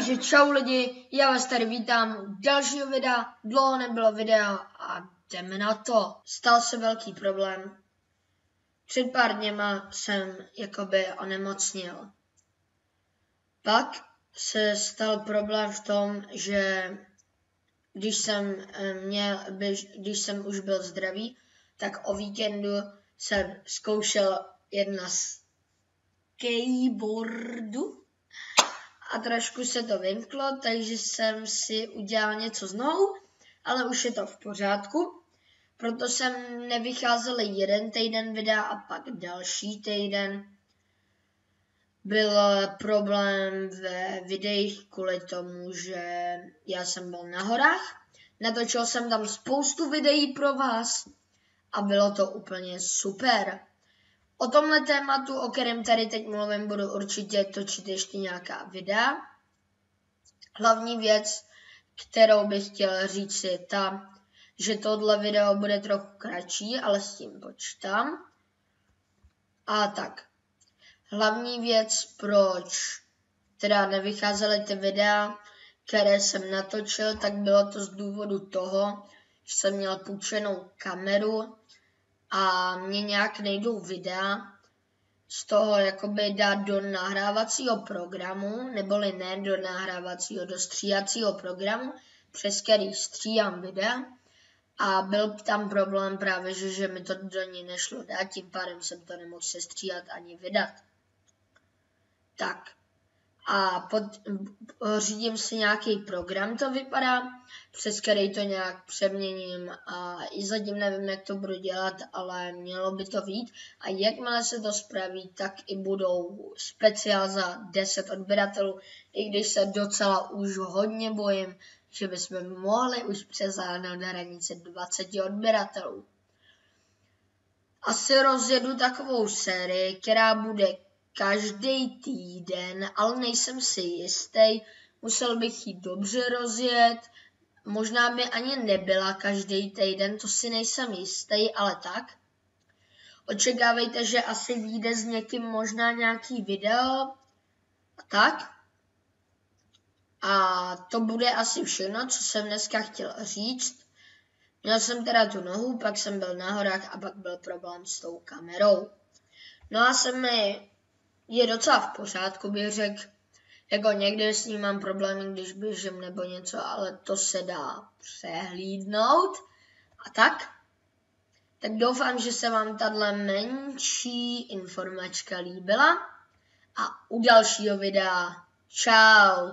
Takže čau lidi, já vás tady vítám u dalšího videa, dlouho nebylo video a jdeme na to. Stal se velký problém. Před pár dněma jsem jakoby onemocněl. Pak se stal problém v tom, že když jsem už byl zdravý, tak o víkendu jsem zkoušel jedna z skateboardu. A trošku se to vymklo, takže jsem si udělal něco s nohou, ale už je to v pořádku. Proto jsem nevycházel jeden týden videa a pak další týden. Byl problém ve videích kvůli tomu, že já jsem byl na horách. Natočil jsem tam spoustu videí pro vás a bylo to úplně super. O tomhle tématu, o kterém tady teď mluvím, budu určitě točit ještě nějaká videa. Hlavní věc, kterou bych chtěl říct, je ta, že tohle video bude trochu kratší, ale s tím počítám. A tak. Hlavní věc, proč teda nevycházely ty videa, které jsem natočil, tak bylo to z důvodu toho, že jsem měl půjčenou kameru a mě nějak nejdou videa z toho jakoby dát do nahrávacího programu, neboli ne do nahrávacího, do stříhacího programu, přes který stříhám videa. A byl tam problém právě, že mi to do ní nešlo dát, tím pádem jsem to nemohl sestříhat ani vydat. Tak. A řídím si nějaký program, to vypadá, přes který to nějak přeměním a i zatím nevím, jak to budu dělat, ale mělo by to vyjít. A jakmile se to spraví, tak i budou speciál za 10 odběratelů, i když se docela už hodně bojím, že bychom mohli už přesáhnout na hranici 20 odběratelů. Asi rozjedu takovou sérii, která bude každý týden, ale nejsem si jistý, musel bych ji dobře rozjet, možná by ani nebyla každý týden, to si nejsem jistý, ale tak. Očekávejte, že asi vyjde s někým možná nějaký video a tak. A to bude asi všechno, co jsem dneska chtěl říct. Měl jsem teda tu nohu, pak jsem byl na horách a pak byl problém s tou kamerou. No a je docela v pořádku, bych řekl. Jako někdy s ním mám problémy, když běžím nebo něco, ale to se dá přehlídnout. A tak. Tak doufám, že se vám tahle menší informačka líbila. A u dalšího videa. Čau.